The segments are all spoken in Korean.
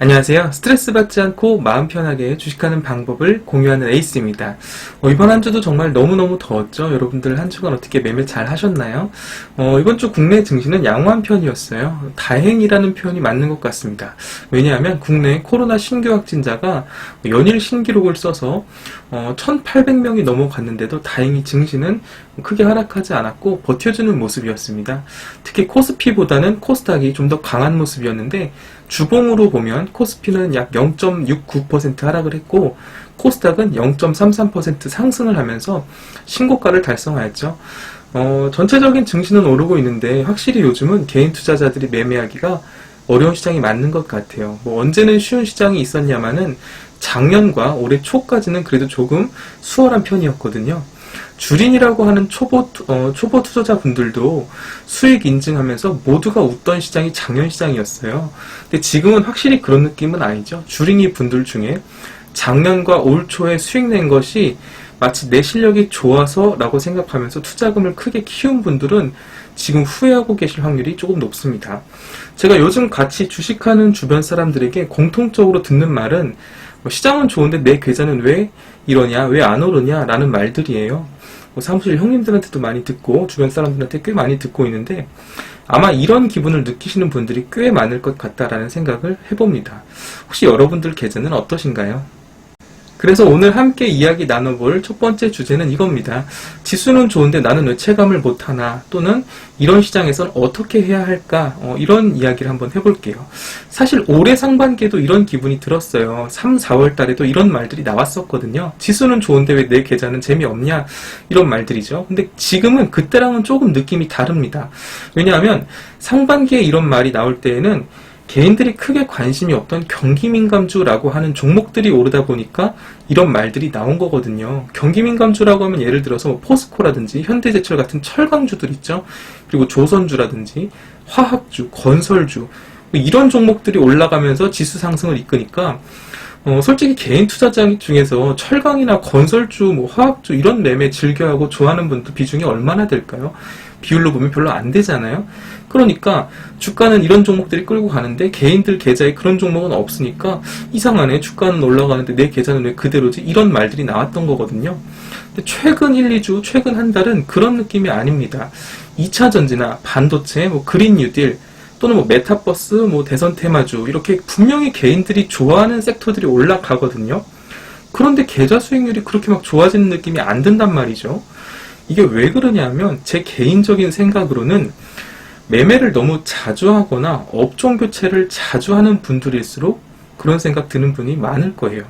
안녕하세요. 스트레스 받지 않고 마음 편하게 주식하는 방법을 공유하는 에이스입니다. 이번 한 주도 정말 너무너무 더웠죠. 여러분들 한 주간 어떻게 매매 잘 하셨나요? 이번 주 국내 증시는 양호한 편이었어요. 다행이라는 표현이 맞는 것 같습니다. 왜냐하면 국내 코로나 신규 확진자가 연일 신기록을 써서 1,800명이 넘어갔는데도 다행히 증시는 크게 하락하지 않았고 버텨주는 모습이었습니다. 특히 코스피보다는 코스닥이 좀 더 강한 모습이었는데 주봉으로 보면 코스피는 약 0.69% 하락을 했고 코스닥은 0.33% 상승을 하면서 신고가를 달성하였죠. 전체적인 증시는 오르고 있는데 확실히 요즘은 개인 투자자들이 매매하기가 어려운 시장이 맞는 것 같아요. 언제는 쉬운 시장이 있었냐마는 작년과 올해 초까지는 그래도 조금 수월한 편이었거든요. 주린이라고 하는 초보 투자자분들도 수익 인증하면서 모두가 웃던 시장이 작년 시장이었어요. 근데 지금은 확실히 그런 느낌은 아니죠. 주린이 분들 중에 작년과 올 초에 수익 낸 것이 마치 내 실력이 좋아서 라고 생각하면서 투자금을 크게 키운 분들은 지금 후회하고 계실 확률이 조금 높습니다. 제가 요즘 같이 주식하는 주변 사람들에게 공통적으로 듣는 말은 시장은 좋은데 내 계좌는 왜 이러냐, 왜 안 오르냐 라는 말들이에요. 사무실 형님들한테도 많이 듣고 주변 사람들한테 꽤 많이 듣고 있는데 아마 이런 기분을 느끼시는 분들이 꽤 많을 것 같다라는 생각을 해봅니다. 혹시 여러분들 계좌는 어떠신가요? 그래서 오늘 함께 이야기 나눠볼 첫 번째 주제는 이겁니다. 지수는 좋은데 나는 왜 체감을 못하나, 또는 이런 시장에선 어떻게 해야 할까, 이런 이야기를 한번 해볼게요. 사실 올해 상반기에도 이런 기분이 들었어요. 3, 4월 달에도 이런 말들이 나왔었거든요. 지수는 좋은데 왜 내 계좌는 재미없냐, 이런 말들이죠. 근데 지금은 그때랑은 조금 느낌이 다릅니다. 왜냐하면 상반기에 이런 말이 나올 때에는 개인들이 크게 관심이 없던 경기민감주라고 하는 종목들이 오르다 보니까 이런 말들이 나온 거거든요. 경기민감주라고 하면 예를 들어서 포스코라든지 현대제철 같은 철강주들 있죠. 그리고 조선주라든지 화학주, 건설주 이런 종목들이 올라가면서 지수 상승을 이끄니까 솔직히 개인 투자자 중에서 철강이나 건설주, 화학주 이런 매매 즐겨하고 좋아하는 분들 비중이 얼마나 될까요? 비율로 보면 별로 안 되잖아요. 그러니까 주가는 이런 종목들이 끌고 가는데 개인들 계좌에 그런 종목은 없으니까 이상하네. 주가는 올라가는데 내 계좌는 왜 그대로지? 이런 말들이 나왔던 거거든요. 근데 최근 1, 2주, 최근 한 달은 그런 느낌이 아닙니다. 2차 전지나 반도체, 그린 뉴딜 또는 메타버스, 대선 테마주 이렇게 분명히 개인들이 좋아하는 섹터들이 올라가거든요. 그런데 계좌 수익률이 그렇게 막 좋아지는 느낌이 안 든단 말이죠. 이게 왜 그러냐면 제 개인적인 생각으로는 매매를 너무 자주 하거나 업종 교체를 자주 하는 분들일수록 그런 생각 드는 분이 많을 거예요.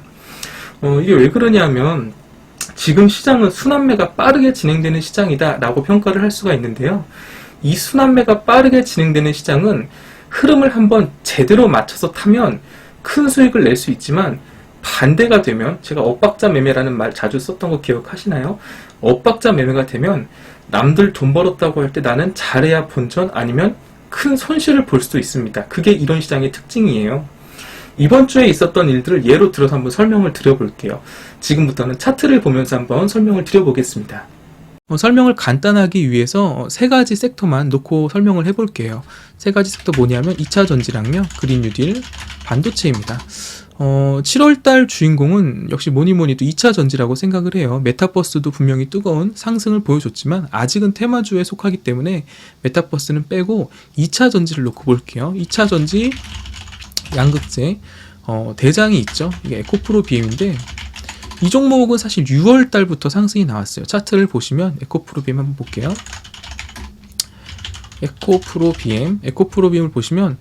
이게 왜 그러냐면 지금 시장은 순환매가 빠르게 진행되는 시장이다 라고 평가를 할 수가 있는데요. 이 순환매가 빠르게 진행되는 시장은 흐름을 한번 제대로 맞춰서 타면 큰 수익을 낼 수 있지만 반대가 되면, 제가 엇박자 매매라는 말 자주 썼던 거 기억하시나요? 엇박자 매매가 되면 남들 돈 벌었다고 할 때 나는 잘해야 본전, 아니면 큰 손실을 볼 수도 있습니다. 그게 이런 시장의 특징이에요. 이번 주에 있었던 일들을 예로 들어서 한번 설명을 드려볼게요. 지금부터는 차트를 보면서 한번 설명을 드려보겠습니다. 설명을 간단하기 위해서 세 가지 섹터만 놓고 설명을 해볼게요. 세 가지 섹터 뭐냐면 2차 전지랑요, 그린 뉴딜, 반도체입니다. 7월달 주인공은 역시 뭐니뭐니도 2차 전지라고 생각을 해요. 메타버스도 분명히 뜨거운 상승을 보여줬지만 아직은 테마주에 속하기 때문에 메타버스는 빼고 2차 전지를 놓고 볼게요. 2차 전지 양극재 대장이 있죠. 이게 에코프로 BM인데 이 종목은 사실 6월달부터 상승이 나왔어요. 차트를 보시면 에코프로 BM 한번 볼게요. 에코프로 BM을 보시면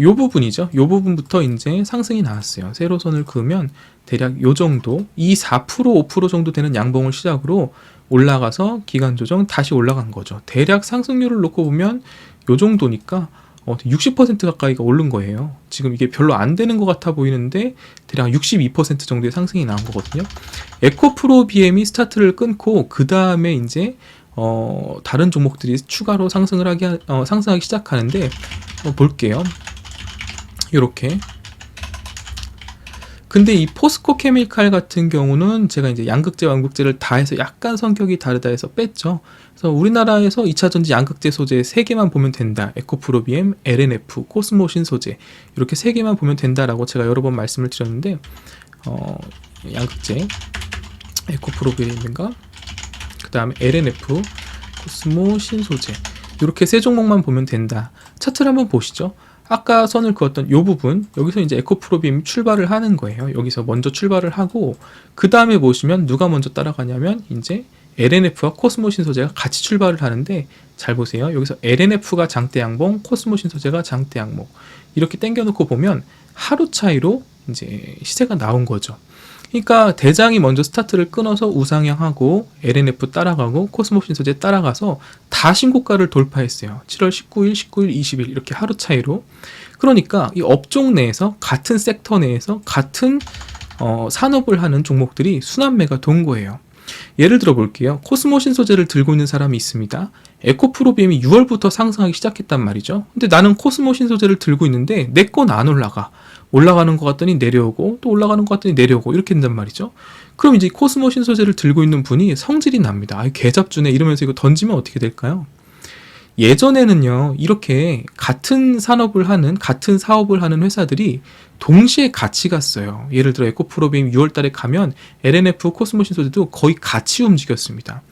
요 부분이죠. 요 부분부터 이제 상승이 나왔어요. 세로선을 그으면 대략 요 정도, 4%, 5% 정도 되는 양봉을 시작으로 올라가서 기간 조정 다시 올라간 거죠. 대략 상승률을 놓고 보면 요 정도니까 60% 가까이가 오른 거예요. 지금 이게 별로 안 되는 것 같아 보이는데 대략 62% 정도의 상승이 나온 거거든요. 에코프로 BM이 스타트를 끊고 그 다음에 이제 다른 종목들이 추가로 상승하기 시작하는데 볼게요. 이렇게. 근데 이 포스코 케미칼 같은 경우는 제가 이제 양극재, 완극재를 다 해서 약간 성격이 다르다 해서 뺐죠. 그래서 우리나라에서 2차전지 양극재 소재 3개만 보면 된다. 에코프로비엠, LNF, 코스모신 소재 이렇게 3개만 보면 된다라고 제가 여러 번 말씀을 드렸는데 양극재, 에코프로비엠인가? 그 다음에 LNF, 코스모신 소재 이렇게 3종목만 보면 된다. 차트를 한번 보시죠. 아까 선을 그었던 이 부분, 여기서 이제 에코프로비엠이 출발을 하는 거예요. 여기서 먼저 출발을 하고 그 다음에 보시면 누가 먼저 따라가냐면 이제 LNF와 코스모신 소재가 같이 출발을 하는데, 잘 보세요. 여기서 LNF가 장대 양봉, 코스모신 소재가 장대 양목 이렇게 당겨놓고 보면 하루 차이로 이제 시세가 나온 거죠. 그러니까 대장이 먼저 스타트를 끊어서 우상향하고 LNF 따라가고 코스모신 소재 따라가서 다 신고가를 돌파했어요. 7월 19일, 19일, 20일 이렇게 하루 차이로. 그러니까 이 업종 내에서 같은 섹터 내에서 같은 산업을 하는 종목들이 순환매가 돈 거예요. 예를 들어 볼게요. 코스모신 소재를 들고 있는 사람이 있습니다. 에코프로비엠이 6월부터 상승하기 시작했단 말이죠. 근데 나는 코스모신 소재를 들고 있는데 내 건 안 올라가. 올라가는 것 같더니 내려오고 또 올라가는 것 같더니 내려오고 이렇게 된단 말이죠. 그럼 이제 코스모신 소재를 들고 있는 분이 성질이 납니다. 개잡주네 이러면서 이거 던지면 어떻게 될까요? 예전에는요, 이렇게 같은 산업을 하는, 같은 사업을 하는 회사들이 동시에 같이 갔어요. 예를 들어 에코프로비엠 6월 달에 가면 LNF, 코스모신 소재도 거의 같이 움직였습니다.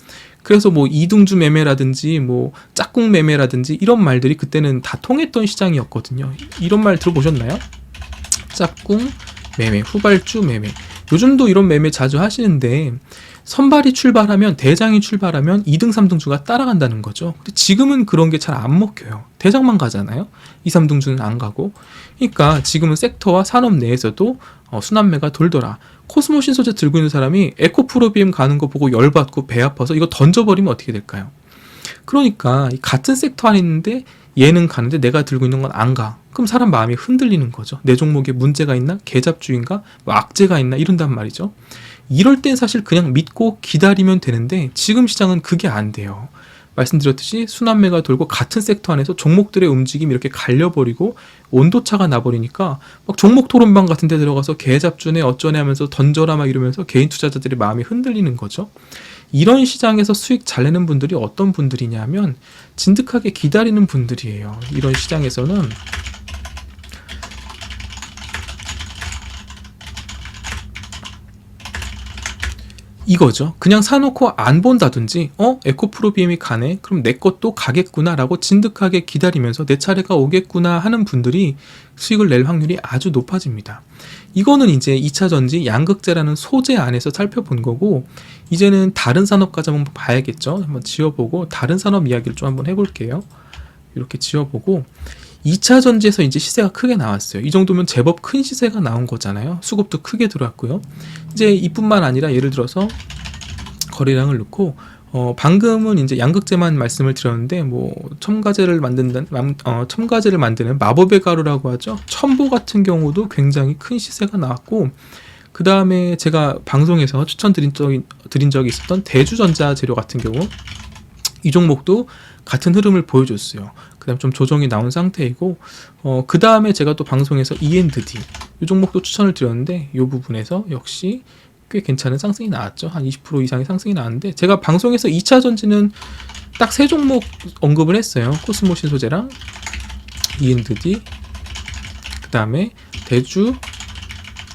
그래서 뭐 이등주 매매라든지 뭐 짝꿍 매매라든지 이런 말들이 그때는 다 통했던 시장이었거든요. 이런 말 들어보셨나요? 짝꿍 매매, 후발주 매매. 요즘도 이런 매매 자주 하시는데 선발이 출발하면, 대장이 출발하면 2등, 3등주가 따라간다는 거죠. 근데 지금은 그런 게 잘 안 먹혀요. 대장만 가잖아요. 2, 3등주는 안 가고. 그러니까 지금은 섹터와 산업 내에서도 순환매가 돌더라. 코스모신 소재 들고 있는 사람이 에코프로비엠 가는 거 보고 열받고 배 아파서 이거 던져버리면 어떻게 될까요? 그러니까 같은 섹터 안에 있는데 얘는 가는데 내가 들고 있는 건 안 가. 그럼 사람 마음이 흔들리는 거죠. 내 종목에 문제가 있나? 개잡주인가? 뭐 악재가 있나? 이런단 말이죠. 이럴 땐 사실 그냥 믿고 기다리면 되는데 지금 시장은 그게 안 돼요. 말씀드렸듯이 순환매가 돌고 같은 섹터 안에서 종목들의 움직임이 이렇게 갈려버리고 온도차가 나버리니까 막 종목 토론방 같은 데 들어가서 개잡주네 어쩌네 하면서 던져라 막 이러면서 개인 투자자들의 마음이 흔들리는 거죠. 이런 시장에서 수익 잘 내는 분들이 어떤 분들이냐면 진득하게 기다리는 분들이에요. 이런 시장에서는 이거죠. 그냥 사놓고 안 본다든지 에코프로비엠이 가네? 그럼 내 것도 가겠구나 라고 진득하게 기다리면서 내 차례가 오겠구나 하는 분들이 수익을 낼 확률이 아주 높아집니다. 이거는 이제 2차전지 양극재라는 소재 안에서 살펴본 거고, 이제는 다른 산업까지 한번 봐야겠죠. 한번 지워보고 다른 산업 이야기를 좀 한번 해볼게요. 이렇게 지워보고 2차 전지에서 이제 시세가 크게 나왔어요. 이 정도면 제법 큰 시세가 나온 거잖아요. 수급도 크게 들어왔고요. 이제 이뿐만 아니라 예를 들어서 거래량을 넣고 방금은 이제 양극재만 말씀을 드렸는데 뭐 첨가제를 만드는 마법의 가루라고 하죠. 첨보 같은 경우도 굉장히 큰 시세가 나왔고, 그 다음에 제가 방송에서 추천드린 적이 있었던 대주전자 재료 같은 경우 이 종목도 같은 흐름을 보여줬어요. 그 다음 좀 조정이 나온 상태이고, 그 다음에 제가 또 방송에서 E&D 이 종목도 추천을 드렸는데 이 부분에서 역시 꽤 괜찮은 상승이 나왔죠. 한 20% 이상의 상승이 나왔는데, 제가 방송에서 2차 전지는 딱 3종목 언급을 했어요. 코스모신 소재랑 E&D, 그 다음에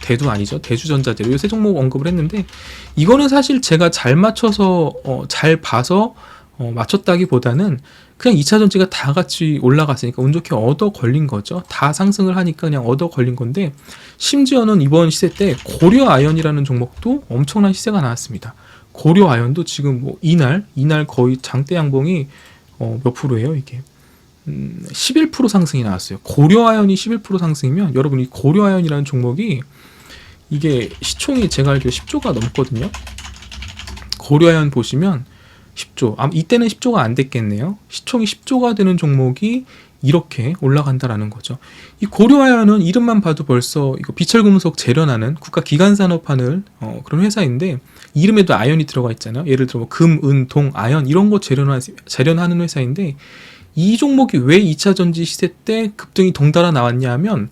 대주전자재료, 이 3종목 언급을 했는데, 이거는 사실 제가 잘 맞춰서 잘 봐서 맞췄다기보다는 그냥 2차 전지가 다 같이 올라갔으니까 운 좋게 얻어 걸린 거죠. 다 상승을 하니까 그냥 얻어 걸린 건데, 심지어는 이번 시세 때 고려아연이라는 종목도 엄청난 시세가 나왔습니다. 고려아연도 지금 뭐 이날 거의 장대 양봉이 몇 프로예요 이게? 11% 상승이 나왔어요. 고려아연이 11% 상승이면 여러분, 이 고려아연이라는 종목이 이게 시총이 제가 알기로 10조가 넘거든요. 고려아연 보시면 10조, 이때는 10조가 안 됐겠네요. 시총이 10조가 되는 종목이 이렇게 올라간다라는 거죠. 이 고려아연은 이름만 봐도 벌써 이거 비철금속 재련하는 국가 기간산업하는 그런 회사인데, 이름에도 아연이 들어가 있잖아요. 예를 들어 뭐 금, 은, 동, 아연 이런 거 재련하는 회사인데, 이 종목이 왜 2차 전지 시세 때 급등이 덩달아 나왔냐 하면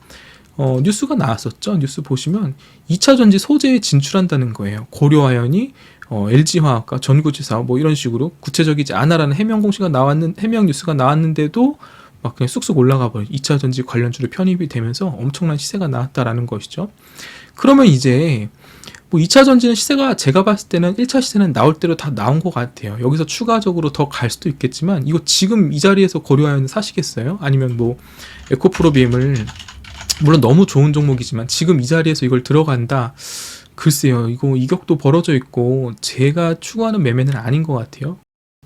뉴스가 나왔었죠. 뉴스 보시면 2차 전지 소재에 진출한다는 거예요. 고려아연이 LG화학과 전구지사 뭐 이런 식으로 구체적이지 않아라는 해명 뉴스가 나왔는데도 막 그냥 쑥쑥 올라가 버려. 2차 전지 관련주로 편입이 되면서 엄청난 시세가 나왔다라는 것이죠. 그러면 이제 뭐 2차 전지는 시세가 제가 봤을 때는 1차 시세는 나올 대로 다 나온 것 같아요. 여기서 추가적으로 더 갈 수도 있겠지만 이거 지금 이 자리에서 고려아연 사시겠어요? 아니면 뭐 에코프로비엠을 물론 너무 좋은 종목이지만 지금 이 자리에서 이걸 들어간다. 글쎄요, 이거 이격도 벌어져 있고 제가 추구하는 매매는 아닌 것 같아요.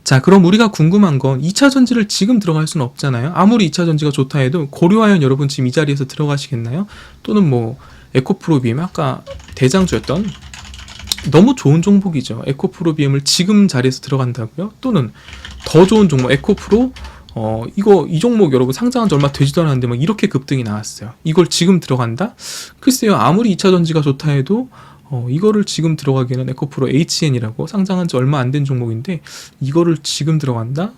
자, 그럼 우리가 궁금한 건 2차 전지를 지금 들어갈 수는 없잖아요. 아무리 2차 전지가 좋다 해도 고려아연 여러분 지금 이 자리에서 들어가시겠나요? 또는 뭐 에코프로비엠 아까 대장주였던 너무 좋은 종목이죠. 에코프로비엠을 지금 자리에서 들어간다고요? 또는 더 좋은 종목 에코프로 이 종목 여러분 상장한 지 얼마 되지도 않았는데 막 이렇게 급등이 나왔어요. 이걸 지금 들어간다? 글쎄요, 아무리 2차 전지가 좋다 해도 이거를 지금 들어가기에는 에코프로 HN이라고 상장한 지 얼마 안 된 종목인데 이거를 지금 들어간다?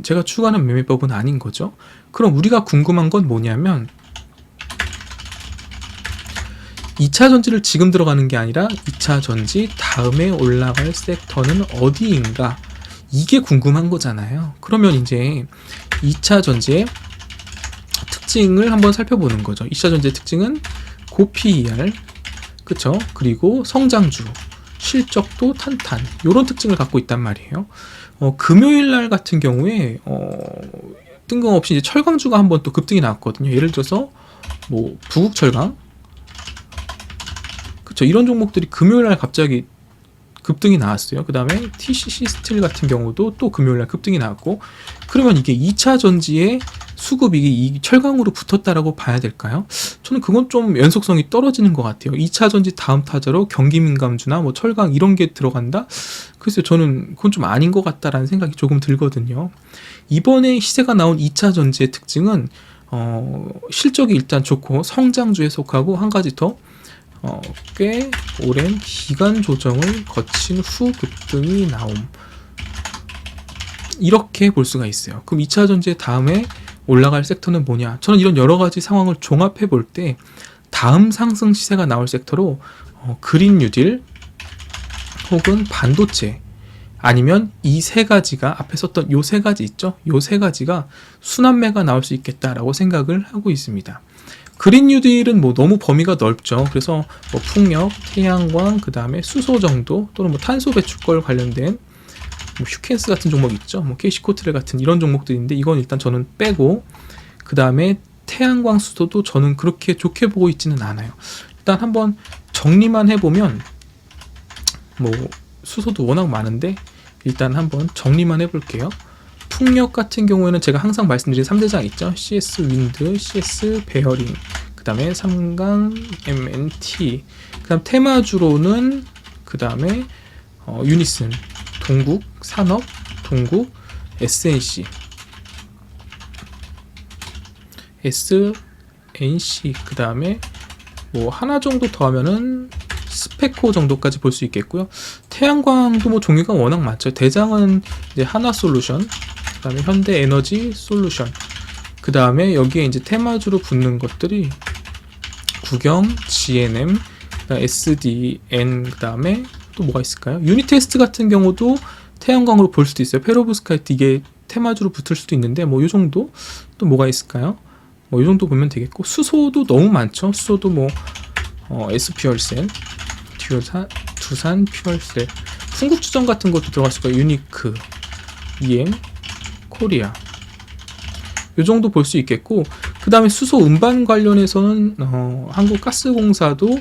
제가 추구하는 매매법은 아닌 거죠. 그럼 우리가 궁금한 건 뭐냐면 2차 전지를 지금 들어가는 게 아니라 2차 전지 다음에 올라갈 섹터는 어디인가? 이게 궁금한 거잖아요. 그러면 이제 2차 전지의 특징을 한번 살펴보는 거죠. 2차 전지의 특징은 고PER, 그쵸? 그리고 성장주, 실적도 탄탄, 이런 특징을 갖고 있단 말이에요. 금요일 날 같은 경우에 뜬금없이 이제 철강주가 한번 또 급등이 나왔거든요. 예를 들어서 뭐 부국철강, 그쵸? 이런 종목들이 금요일 날 갑자기 급등이 나왔어요. 그 다음에 TCC 스틸 같은 경우도 또 금요일날 급등이 나왔고, 그러면 이게 2차 전지의 수급이 이 철강으로 붙었다라고 봐야 될까요? 저는 그건 좀 연속성이 떨어지는 것 같아요. 2차 전지 다음 타자로 경기민감주나 뭐 철강 이런 게 들어간다? 글쎄요, 저는 그건 좀 아닌 것 같다라는 생각이 조금 들거든요. 이번에 시세가 나온 2차 전지의 특징은 실적이 일단 좋고 성장주에 속하고 한 가지 더 꽤 오랜 기간 조정을 거친 후 급등이 나옴, 이렇게 볼 수가 있어요. 그럼 2차 전지의 다음에 올라갈 섹터는 뭐냐? 저는 이런 여러 가지 상황을 종합해 볼 때 다음 상승 시세가 나올 섹터로 그린 뉴딜 혹은 반도체, 아니면 이 세 가지가 앞에 썼던 요 세 가지 있죠? 요 세 가지가 순환매가 나올 수 있겠다라고 생각을 하고 있습니다. 그린 뉴딜은 뭐 너무 범위가 넓죠. 그래서 뭐 풍력, 태양광, 그 다음에 수소 정도, 또는 뭐 탄소 배출권 관련된 뭐 휴켄스 같은 종목 있죠. 뭐 KC코트레 같은 이런 종목들인데 이건 일단 저는 빼고, 그 다음에 태양광, 수소도 저는 그렇게 좋게 보고 있지는 않아요. 일단 한번 정리만 해보면 뭐 수소도 워낙 많은데 일단 한번 정리만 해볼게요. 풍력 같은 경우에는 제가 항상 말씀드린 3대장 있죠. CS 윈드, CS 베어링, 그 다음에 삼강 MNT, 그 다음 테마주로는 그 다음에 유니슨, 동국 산업, 동국 SNC, SNC, 그 다음에 뭐 하나 정도 더 하면은 스페코 정도까지 볼 수 있겠고요. 태양광도 뭐 종류가 워낙 많죠. 대장은 이제 하나솔루션, 그 다음에 현대에너지 솔루션, 그 다음에 여기에 이제 테마주로 붙는 것들이 구경, GNM, SDN, 그 다음에 또 뭐가 있을까요? 유니테스트 같은 경우도 태양광으로 볼 수도 있어요. 페로브스카이트 이게 테마주로 붙을 수도 있는데 뭐 요 정도. 또 뭐가 있을까요? 뭐 요 정도 보면 되겠고, 수소도 너무 많죠. 수소도 뭐 S퓨얼셀, 두산 퓨얼셀, 풍국주전 같은 것도 들어갔을 거예요. 유니크, EM, 코리아, 요 정도 볼 수 있겠고, 그 다음에 수소 운반 관련해서는 한국가스공사도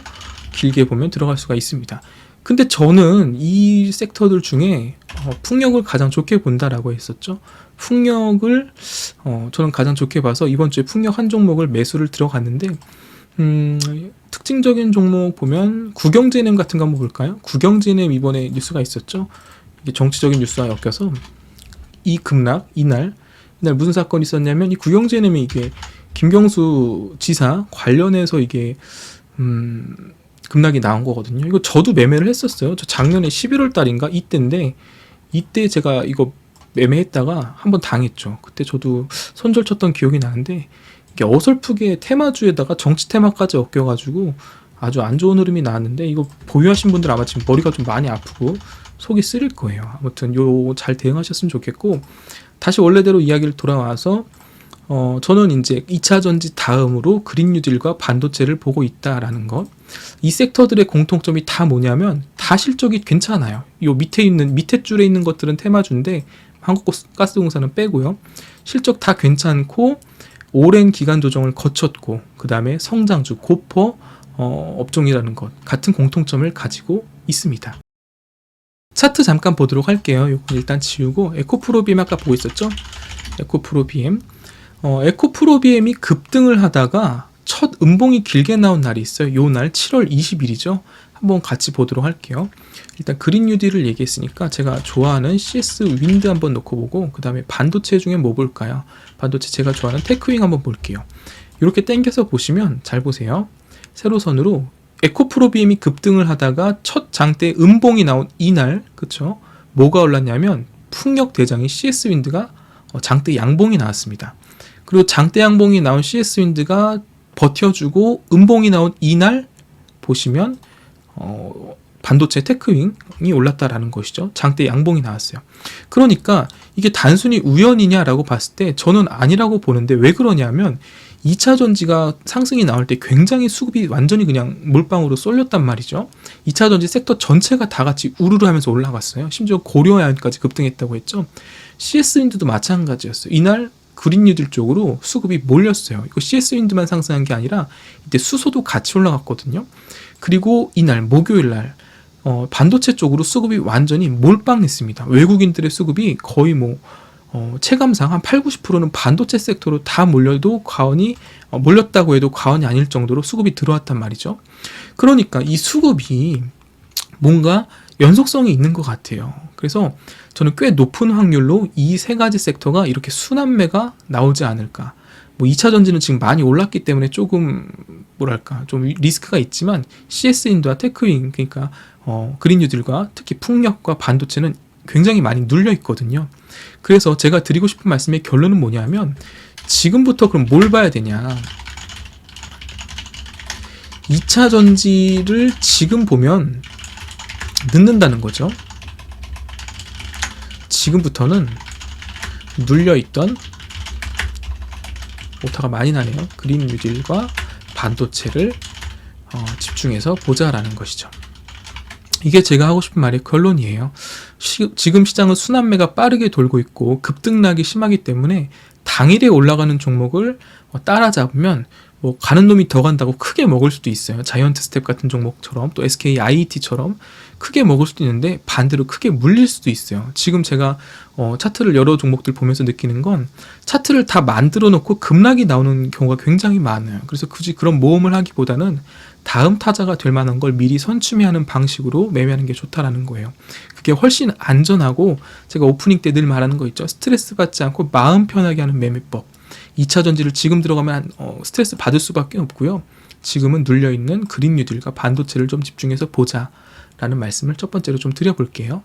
길게 보면 들어갈 수가 있습니다. 근데 저는 이 섹터들 중에 풍력을 가장 좋게 본다라고 했었죠. 풍력을 저는 가장 좋게 봐서 이번 주에 풍력 한 종목을 매수를 들어갔는데, 특징적인 종목 보면 국영제냄 같은 거 한번 볼까요? 국영제냄 이번에 뉴스가 있었죠. 이게 정치적인 뉴스와 엮여서 이 급락, 이날 무슨 사건이 있었냐면, 이 국영제냄이 이게 김경수 지사 관련해서 이게 급락이 나온 거거든요. 이거 저도 매매를 했었어요. 저 작년에 11월 달인가 이때인데, 이때 제가 이거 매매했다가 한번 당했죠. 그때 저도 손절 쳤던 기억이 나는데, 이게 어설프게 테마주에다가 정치 테마까지 엮여가지고 아주 안 좋은 흐름이 나왔는데, 이거 보유하신 분들 아마 지금 머리가 좀 많이 아프고 속이 쓰릴 거예요. 아무튼 요 잘 대응하셨으면 좋겠고, 다시 원래대로 이야기를 돌아와서 저는 이제 2차 전지 다음으로 그린 뉴딜과 반도체를 보고 있다라는 것. 이 섹터들의 공통점이 다 뭐냐면 다 실적이 괜찮아요. 요 밑에 줄에 있는 것들은 테마주인데 한국가스공사는 빼고요. 실적 다 괜찮고 오랜 기간 조정을 거쳤고, 그 다음에 성장주 고퍼 업종이라는 것 같은 공통점을 가지고 있습니다. 차트 잠깐 보도록 할게요. 이건 일단 지우고, 에코프로비엠 아까 보고 있었죠? 에코프로비엠. 에코프로비엠이 급등을 하다가 첫 음봉이 길게 나온 날이 있어요. 요 날 7월 20일이죠. 한번 같이 보도록 할게요. 일단 그린 뉴딜을 얘기했으니까 제가 좋아하는 CS 윈드 한번 놓고 보고, 그 다음에 반도체 중에 뭐 볼까요? 반도체 제가 좋아하는 테크윙 한번 볼게요. 이렇게 당겨서 보시면 잘 보세요. 세로선으로 에코프로비엠이 급등을 하다가 첫 장대 음봉이 나온 이날, 그쵸? 뭐가 올랐냐면 풍력 대장인 CS 윈드가 장대 양봉이 나왔습니다. 그리고 장대 양봉이 나온 CS 윈드가 버텨주고 음봉이 나온 이날 보시면 반도체 테크윙이 올랐다라는 것이죠. 장대 양봉이 나왔어요. 그러니까 이게 단순히 우연이냐라고 봤을 때 저는 아니라고 보는데, 왜 그러냐면 2차 전지가 상승이 나올 때 굉장히 수급이 완전히 그냥 몰빵으로 쏠렸단 말이죠. 2차 전지 섹터 전체가 다 같이 우르르 하면서 올라갔어요. 심지어 고려아연까지 급등했다고 했죠. CS윈드도 마찬가지였어요. 이날 그린 뉴딜 쪽으로 수급이 몰렸어요. 이거 CS윈드만 상승한 게 아니라 이때 수소도 같이 올라갔거든요. 그리고 이날 목요일날 반도체 쪽으로 수급이 완전히 몰빵했습니다. 외국인들의 수급이 거의 체감상 한 80-90%는 반도체 섹터로 다 몰렸다고 해도 과언이 아닐 정도로 수급이 들어왔단 말이죠. 그러니까 이 수급이 뭔가 연속성이 있는 것 같아요. 그래서 저는 꽤 높은 확률로 이 세 가지 섹터가 이렇게 순환매가 나오지 않을까. 2차 전지는 지금 많이 올랐기 때문에 조금 좀 리스크가 있지만, CS인도와 테크윙, 그러니까 그린 뉴딜과 특히 풍력과 반도체는 굉장히 많이 눌려 있거든요. 그래서 제가 드리고 싶은 말씀의 결론은 뭐냐면, 지금부터 그럼 뭘 봐야 되냐. 2차 전지를 지금 보면 늦는다는 거죠. 지금부터는 눌려있던, 오타가 많이 나네요. 그린 뉴딜과 반도체를 집중해서 보자라는 것이죠. 이게 제가 하고 싶은 말의 결론이에요. 지금 시장은 순환매가 빠르게 돌고 있고 급등락이 심하기 때문에 당일에 올라가는 종목을 따라잡으면 가는 놈이 더 간다고 크게 먹을 수도 있어요. 자이언트 스텝 같은 종목처럼, 또 SK IET처럼 크게 먹을 수도 있는데 반대로 크게 물릴 수도 있어요. 지금 제가 차트를 여러 종목들 보면서 느끼는 건, 차트를 다 만들어 놓고 급락이 나오는 경우가 굉장히 많아요. 그래서 굳이 그런 모험을 하기보다는 다음 타자가 될 만한 걸 미리 선추매하는 방식으로 매매하는 게 좋다라는 거예요. 그게 훨씬 안전하고, 제가 오프닝 때 늘 말하는 거 있죠. 스트레스 받지 않고 마음 편하게 하는 매매법. 2차 전지를 지금 들어가면 스트레스 받을 수밖에 없고요. 지금은 눌려있는 그린 뉴딜과 반도체를 좀 집중해서 보자라는 말씀을 첫 번째로 좀 드려볼게요.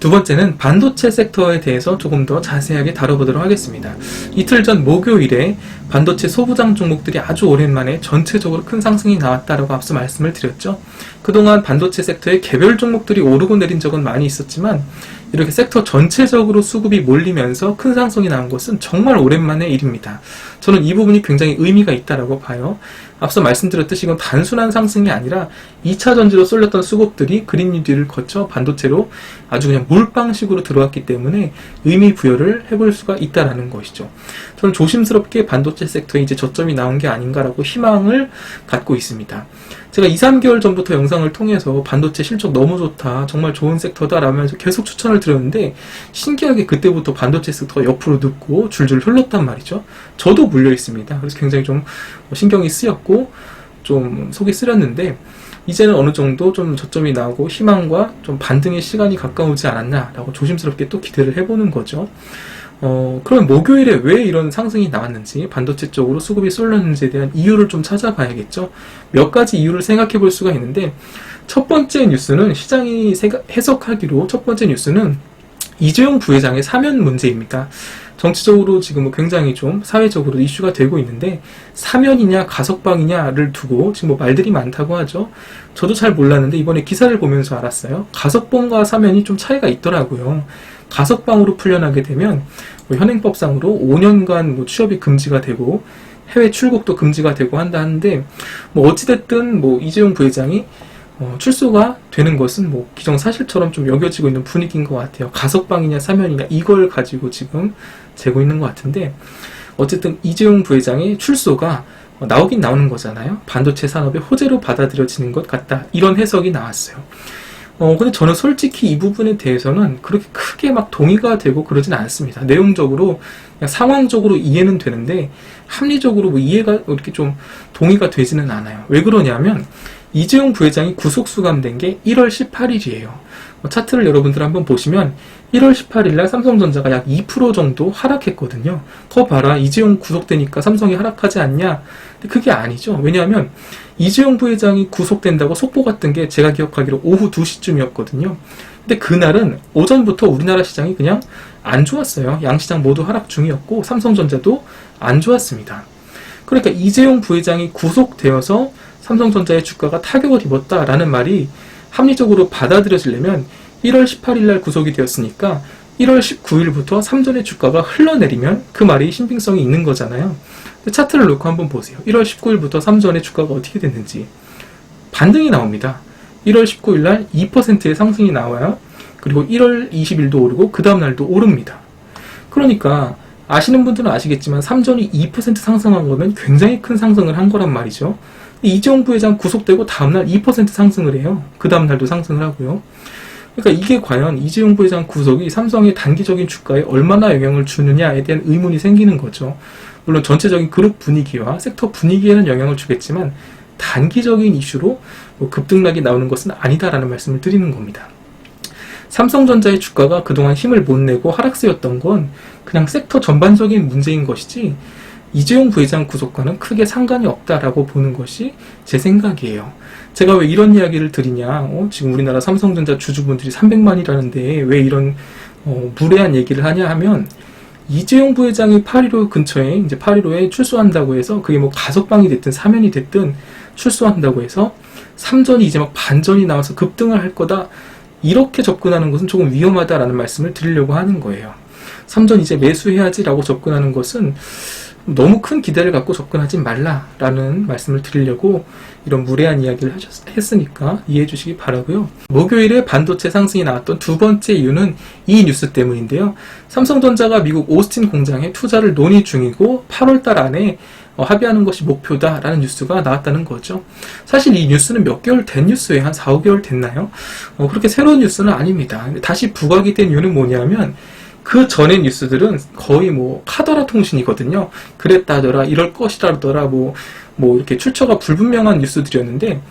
두 번째는 반도체 섹터에 대해서 조금 더 자세하게 다뤄보도록 하겠습니다. 이틀 전 목요일에 반도체 소부장 종목들이 아주 오랜만에 전체적으로 큰 상승이 나왔다라고 앞서 말씀을 드렸죠. 그동안 반도체 섹터의 개별 종목들이 오르고 내린 적은 많이 있었지만, 이렇게 섹터 전체적으로 수급이 몰리면서 큰 상승이 나온 것은 정말 오랜만의 일입니다. 저는 이 부분이 굉장히 의미가 있다라고 봐요. 앞서 말씀드렸듯이 이건 단순한 상승이 아니라 2차 전지로 쏠렸던 수급들이 그린 뉴딜을 거쳐 반도체로 아주 그냥 몰빵식으로 들어왔기 때문에 의미 부여를 해볼 수가 있다라는 것이죠. 저는 조심스럽게 반도체 섹터에 이제 저점이 나온 게 아닌가라고 희망을 갖고 있습니다. 제가 2-3개월 전부터 영상을 통해서 반도체 실적 너무 좋다, 정말 좋은 섹터다 라면서 계속 추천을 드렸는데, 신기하게 그때부터 반도체 섹터가 옆으로 눕고 줄줄 흘렀단 말이죠. 저도 물려 있습니다. 그래서 굉장히 좀 신경이 쓰였고 좀 속이 쓰렸는데, 이제는 어느 정도 좀 저점이 나오고 희망과 좀 반등의 시간이 가까우지 않았나라고 조심스럽게 또 기대를 해보는 거죠. 그럼 목요일에 왜 이런 상승이 나왔는지, 반도체 쪽으로 수급이 쏠렸는지에 대한 이유를 좀 찾아봐야겠죠. 몇 가지 이유를 생각해 볼 수가 있는데, 첫 번째 뉴스는, 시장이 해석하기로 첫 번째 뉴스는 이재용 부회장의 사면 문제입니다. 정치적으로 지금 굉장히 좀 사회적으로 이슈가 되고 있는데, 사면이냐 가석방이냐를 두고 지금 뭐 말들이 많다고 하죠. 저도 잘 몰랐는데 이번에 기사를 보면서 알았어요. 가석방과 사면이 좀 차이가 있더라고요. 가석방으로 풀려나게 되면 뭐 현행법상으로 5년간 뭐 취업이 금지가 되고 해외 출국도 금지가 되고 한다 하는데, 뭐 어찌됐든 뭐 이재용 부회장이 출소가 되는 것은 뭐 기정사실처럼 좀 여겨지고 있는 분위기인 것 같아요. 가석방이냐 사면이냐 이걸 가지고 지금 재고 있는 것 같은데, 어쨌든 이재용 부회장의 출소가 나오긴 나오는 거잖아요. 반도체 산업의 호재로 받아들여지는 것 같다, 이런 해석이 나왔어요. 근데 저는 솔직히 이 부분에 대해서는 그렇게 크게 막 동의가 되고 그러진 않습니다. 내용적으로 그냥 상황적으로 이해는 되는데 합리적으로 뭐 이해가 이렇게 좀 동의가 되지는 않아요. 왜 그러냐면 이재용 부회장이 구속 수감된 게 1월 18일이에요. 차트를 여러분들 한번 보시면 1월 18일 날 삼성전자가 약 2% 정도 하락했거든요. 거 봐라, 이재용 구속되니까 삼성이 하락하지 않냐? 근데 그게 아니죠. 왜냐하면 이재용 부회장이 구속된다고 속보가 뜬 게 제가 기억하기로 오후 2시쯤이었거든요. 근데 그날은 오전부터 우리나라 시장이 그냥 안 좋았어요. 양시장 모두 하락 중이었고 삼성전자도 안 좋았습니다. 그러니까 이재용 부회장이 구속되어서 삼성전자의 주가가 타격을 입었다라는 말이 합리적으로 받아들여지려면 1월 18일 날 구속이 되었으니까 1월 19일부터 삼전의 주가가 흘러내리면 그 말이 신빙성이 있는 거잖아요. 차트를 놓고 한번 보세요. 1월 19일부터 삼전의 주가가 어떻게 됐는지 반등이 나옵니다. 1월 19일 날 2%의 상승이 나와요. 그리고 1월 20일도 오르고 그 다음 날도 오릅니다. 그러니까 아시는 분들은 아시겠지만 삼전이 2% 상승한 거면 굉장히 큰 상승을 한 거란 말이죠. 이재용 부회장 구속되고 다음날 2% 상승을 해요. 그 다음날도 상승을 하고요. 그러니까 이게 과연 이재용 부회장 구속이 삼성의 단기적인 주가에 얼마나 영향을 주느냐에 대한 의문이 생기는 거죠. 물론 전체적인 그룹 분위기와 섹터 분위기에는 영향을 주겠지만 단기적인 이슈로 뭐 급등락이 나오는 것은 아니다라는 말씀을 드리는 겁니다. 삼성전자의 주가가 그동안 힘을 못 내고 하락세였던 건 그냥 섹터 전반적인 문제인 것이지 이재용 부회장 구속과는 크게 상관이 없다라고 보는 것이 제 생각이에요. 제가 왜 이런 이야기를 드리냐, 지금 우리나라 삼성전자 주주분들이 300만이라는데 왜 이런 무례한 얘기를 하냐 하면, 이재용 부회장이 8.15 근처에 이제 8.15에 출소한다고 해서 그게 뭐 가석방이 됐든 사면이 됐든 출소한다고 해서 삼전이 이제 막 반전이 나와서 급등을 할 거다, 이렇게 접근하는 것은 조금 위험하다라는 말씀을 드리려고 하는 거예요. 삼전 이제 매수해야지라고 접근하는 것은 너무 큰 기대를 갖고 접근하지 말라라는 말씀을 드리려고 이런 무례한 이야기를 했으니까 이해해 주시기 바라고요. 목요일에 반도체 상승이 나왔던 두 번째 이유는 이 뉴스 때문인데요. 삼성전자가 미국 오스틴 공장에 투자를 논의 중이고 8월달 안에 합의하는 것이 목표다라는 뉴스가 나왔다는 거죠. 사실 이 뉴스는 몇 개월 된 뉴스예요. 한 4, 5개월 됐나요? 그렇게 새로운 뉴스는 아닙니다. 다시 부각이 된 이유는 뭐냐면 그 전의 뉴스들은 거의 뭐 카더라 통신이거든요. 그랬다더라, 이럴 것이라더라, 뭐 이렇게 출처가 불분명한 뉴스들이었는데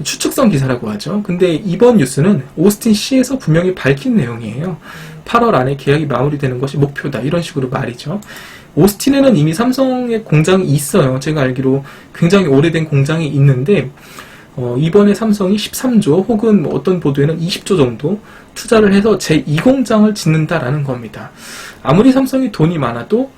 추측성 기사라고 하죠. 근데 이번 뉴스는 오스틴 시에서 분명히 밝힌 내용이에요. 8월 안에 계약이 마무리되는 것이 목표다, 이런 식으로 말이죠. 오스틴에는 이미 삼성의 공장이 있어요. 제가 알기로 굉장히 오래된 공장이 있는데 이번에 삼성이 13조 혹은 뭐 어떤 보도에는 20조 정도 투자를 해서 제2공장을 짓는다라는 겁니다. 아무리 삼성이 돈이 많아도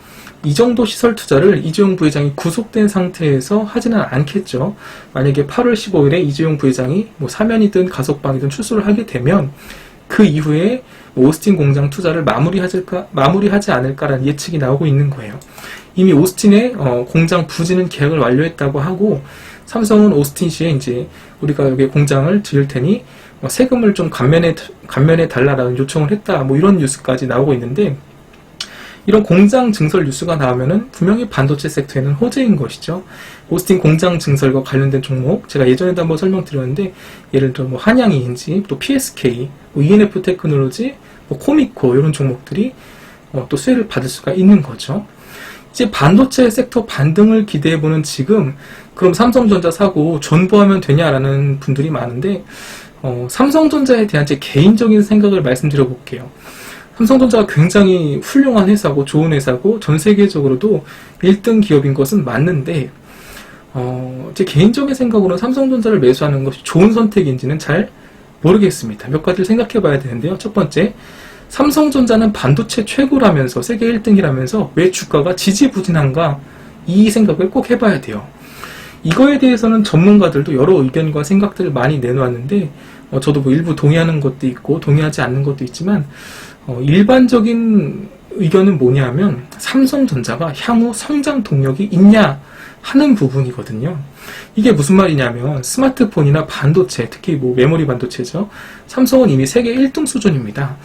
이 정도 시설 투자를 이재용 부회장이 구속된 상태에서 하지는 않겠죠. 만약에 8월 15일에 이재용 부회장이 뭐 사면이든 가석방이든 출소를 하게 되면 그 이후에 오스틴 공장 투자를 마무리하지 않을까라는 예측이 나오고 있는 거예요. 이미 오스틴의 공장 부지는 계약을 완료했다고 하고, 삼성은 오스틴시에 이제 우리가 여기 공장을 지을 테니 세금을 좀 감면해 달라라는 요청을 했다, 뭐 이런 뉴스까지 나오고 있는데, 이런 공장 증설 뉴스가 나오면은 분명히 반도체 섹터에는 호재인 것이죠. 오스틴 공장 증설과 관련된 종목, 제가 예전에도 한번 설명드렸는데, 예를 들어 뭐 한양이인지 또 PSK, 뭐 ENF 테크놀로지, 뭐 코미코, 이런 종목들이 또 수혜를 받을 수가 있는 거죠. 이제 반도체 섹터 반등을 기대해보는 지금, 그럼 삼성전자 사고 존버하면 되냐라는 분들이 많은데, 삼성전자에 대한 제 개인적인 생각을 말씀드려 볼게요. 삼성전자가 굉장히 훌륭한 회사고 좋은 회사고 전 세계적으로도 1등 기업인 것은 맞는데, 제 개인적인 생각으로는 삼성전자를 매수하는 것이 좋은 선택인지는 잘 모르겠습니다. 몇 가지를 생각해 봐야 되는데요. 첫 번째, 삼성전자는 반도체 최고라면서 세계 1등이라면서 왜 주가가 지지부진한가, 이 생각을 꼭 해봐야 돼요. 이거에 대해서는 전문가들도 여러 의견과 생각들을 많이 내놓았는데 저도 뭐 일부 동의하는 것도 있고 동의하지 않는 것도 있지만 일반적인 의견은 뭐냐면 삼성전자가 향후 성장 동력이 있냐 하는 부분이거든요. 이게 무슨 말이냐면 스마트폰이나 반도체, 특히 뭐 메모리 반도체죠. 삼성은 이미 세계 1등 수준입니다.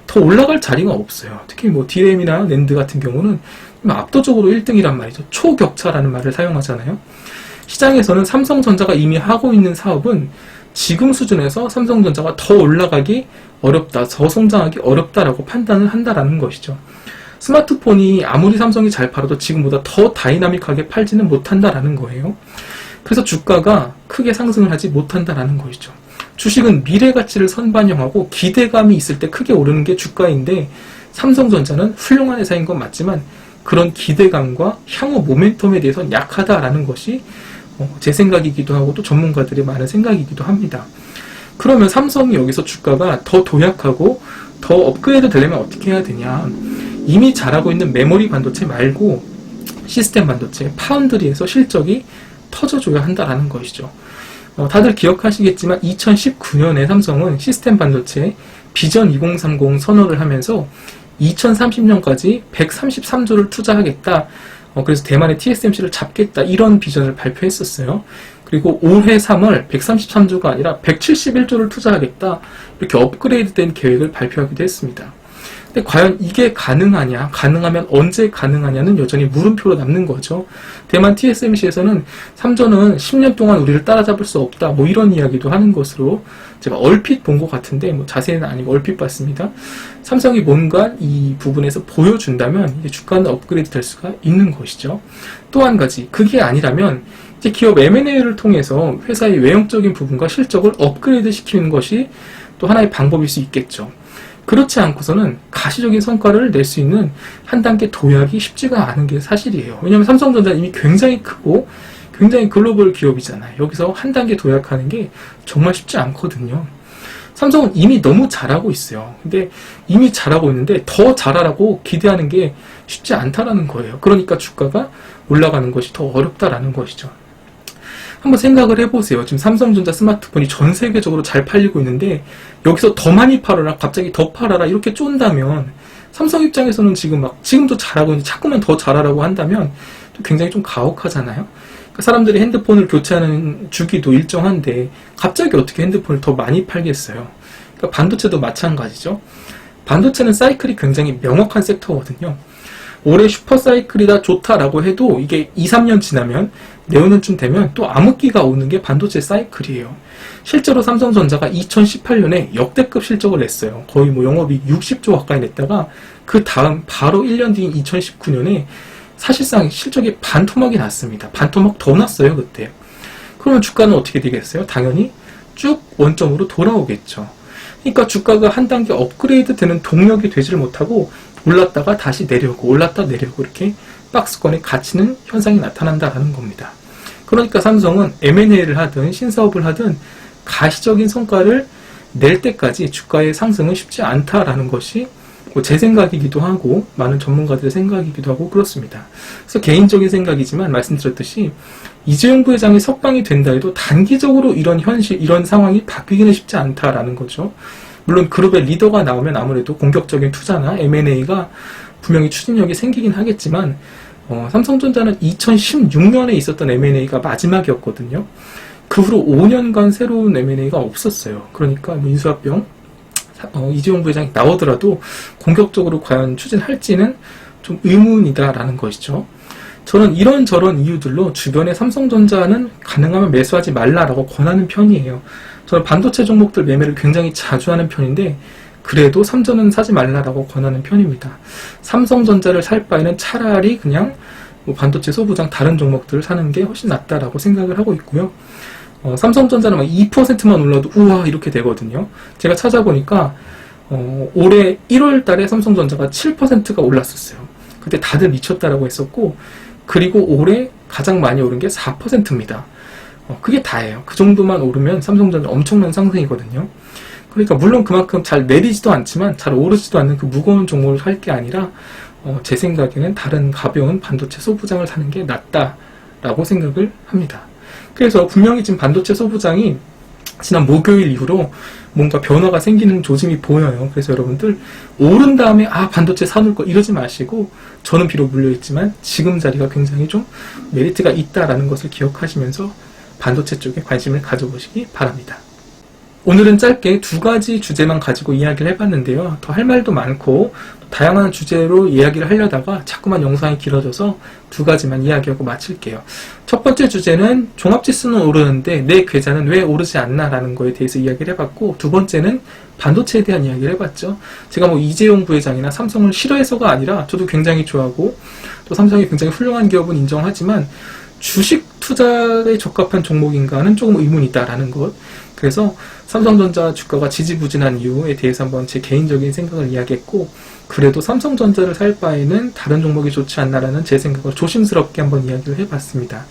더 올라갈 자리가 없어요. 특히 뭐 DRAM이나 낸드 같은 경우는 압도적으로 1등이란 말이죠. 초격차라는 말을 사용하잖아요. 시장에서는 삼성전자가 이미 하고 있는 사업은 지금 수준에서 삼성전자가 더 올라가기 어렵다, 더 성장하기 어렵다라고 판단을 한다라는 것이죠. 스마트폰이 아무리 삼성이 잘 팔아도 지금보다 더 다이나믹하게 팔지는 못한다라는 거예요. 그래서 주가가 크게 상승을 하지 못한다라는 것이죠. 주식은 미래 가치를 선반영하고 기대감이 있을 때 크게 오르는 게 주가인데 삼성전자는 훌륭한 회사인 건 맞지만 그런 기대감과 향후 모멘텀에 대해서는 약하다라는 것이 제 생각이기도 하고 또 전문가들의 많은 생각이기도 합니다. 그러면 삼성이 여기서 주가가 더 도약하고 더 업그레이드 되려면 어떻게 해야 되냐? 이미 잘하고 있는 메모리 반도체 말고 시스템 반도체, 파운드리에서 실적이 터져줘야 한다라는 것이죠. 다들 기억하시겠지만 2019년에 삼성은 시스템 반도체 비전 2030 선언을 하면서 2030년까지 133조를 투자하겠다. 그래서 대만의 TSMC를 잡겠다. 이런 비전을 발표했었어요. 그리고 올해 3월 133조가 아니라 171조를 투자하겠다. 이렇게 업그레이드된 계획을 발표하기도 했습니다. 근데 과연 이게 가능하냐? 가능하면 언제 가능하냐는 여전히 물음표로 남는 거죠. 대만 TSMC에서는 삼전은 10년 동안 우리를 따라잡을 수 없다. 뭐 이런 이야기도 하는 것으로 제가 얼핏 본 것 같은데 뭐 자세히는 아니고 얼핏 봤습니다. 삼성이 뭔가 이 부분에서 보여준다면 이제 주가는 업그레이드 될 수가 있는 것이죠. 또 한 가지, 그게 아니라면 이제 기업 M&A를 통해서 회사의 외형적인 부분과 실적을 업그레이드 시키는 것이 또 하나의 방법일 수 있겠죠. 그렇지 않고서는 가시적인 성과를 낼 수 있는 한 단계 도약이 쉽지가 않은 게 사실이에요. 왜냐하면 삼성전자는 이미 굉장히 크고 굉장히 글로벌 기업이잖아요. 여기서 한 단계 도약하는 게 정말 쉽지 않거든요. 삼성은 이미 너무 잘하고 있어요. 근데 이미 잘하고 있는데 더 잘하라고 기대하는 게 쉽지 않다라는 거예요. 그러니까 주가가 올라가는 것이 더 어렵다라는 것이죠. 한번 생각을 해보세요. 지금 삼성전자 스마트폰이 전 세계적으로 잘 팔리고 있는데 여기서 더 많이 팔아라, 갑자기 더 팔아라 이렇게 쫀다면 삼성 입장에서는 지금도 잘하고 있는데 자꾸만 더 잘하라고 한다면 또 굉장히 좀 가혹하잖아요. 그러니까 사람들이 핸드폰을 교체하는 주기도 일정한데 갑자기 어떻게 핸드폰을 더 많이 팔겠어요. 그러니까 반도체도 마찬가지죠. 반도체는 사이클이 굉장히 명확한 섹터거든요. 올해 슈퍼사이클이다 좋다라고 해도 이게 2, 3년 지나면 내후년쯤 되면 또 암흑기가 오는 게 반도체 사이클이에요. 실제로 삼성전자가 2018년에 역대급 실적을 냈어요. 거의 뭐 영업이익 60조 가까이 냈다가 그 다음 바로 1년 뒤인 2019년에 사실상 실적이 반토막이 났습니다. 반토막 더 났어요, 그때. 그러면 주가는 어떻게 되겠어요? 당연히 쭉 원점으로 돌아오겠죠. 그러니까 주가가 한 단계 업그레이드 되는 동력이 되지를 못하고 올랐다가 다시 내려오고 올랐다 내려오고 이렇게 박스권에 갇히는 현상이 나타난다는 겁니다. 그러니까 삼성은 M&A를 하든 신사업을 하든 가시적인 성과를 낼 때까지 주가의 상승은 쉽지 않다라는 것이 제 생각이기도 하고 많은 전문가들의 생각이기도 하고 그렇습니다. 그래서 개인적인 생각이지만 말씀드렸듯이 이재용 부회장이 석방이 된다 해도 단기적으로 이런 현실, 이런 상황이 바뀌기는 쉽지 않다라는 거죠. 물론 그룹의 리더가 나오면 아무래도 공격적인 투자나 M&A가 분명히 추진력이 생기긴 하겠지만 삼성전자는 2016년에 있었던 M&A가 마지막이었거든요. 그 후로 5년간 새로운 M&A가 없었어요. 그러니까 뭐 인수합병 이재용 부회장이 나오더라도 공격적으로 과연 추진할지는 좀 의문이다라는 것이죠. 저는 이런저런 이유들로 주변에 삼성전자는 가능하면 매수하지 말라라고 권하는 편이에요. 저는 반도체 종목들 매매를 굉장히 자주 하는 편인데 그래도 삼전은 사지 말라라고 권하는 편입니다. 삼성전자를 살 바에는 차라리 그냥 뭐 반도체 소부장 다른 종목들을 사는 게 훨씬 낫다라고 생각을 하고 있고요. 삼성전자는 막 2%만 올라도 우와 이렇게 되거든요. 제가 찾아보니까 올해 1월 달에 삼성전자가 7%가 올랐었어요. 그때 다들 미쳤다라고 했었고 그리고 올해 가장 많이 오른 게 4%입니다. 그게 다예요. 그 정도만 오르면 삼성전자 엄청난 상승이거든요. 그러니까 물론 그만큼 잘 내리지도 않지만 잘 오르지도 않는 그 무거운 종목을 살 게 아니라 제 생각에는 다른 가벼운 반도체 소부장을 사는 게 낫다라고 생각을 합니다. 그래서 분명히 지금 반도체 소부장이 지난 목요일 이후로 뭔가 변화가 생기는 조짐이 보여요. 그래서 여러분들 오른 다음에 반도체 사놓을 거 이러지 마시고, 저는 비록 물려있지만 지금 자리가 굉장히 좀 메리트가 있다라는 것을 기억하시면서 반도체 쪽에 관심을 가져보시기 바랍니다. 오늘은 짧게 두 가지 주제만 가지고 이야기를 해봤는데요. 더 할 말도 많고 다양한 주제로 이야기를 하려다가 자꾸만 영상이 길어져서 두 가지만 이야기하고 마칠게요. 첫 번째 주제는 종합지수는 오르는데 내 계좌는 왜 오르지 않나라는 거에 대해서 이야기를 해봤고, 두 번째는 반도체에 대한 이야기를 해봤죠. 제가 뭐 이재용 부회장이나 삼성을 싫어해서가 아니라 저도 굉장히 좋아하고 또 삼성이 굉장히 훌륭한 기업은 인정하지만 주식 투자에 적합한 종목인가는 조금 의문이 있다라는 것. 그래서 삼성전자 주가가 지지부진한 이유에 대해서 한번 제 개인적인 생각을 이야기했고, 그래도 삼성전자를 살 바에는 다른 종목이 좋지 않나라는 제 생각을 조심스럽게 한번 이야기를 해봤습니다.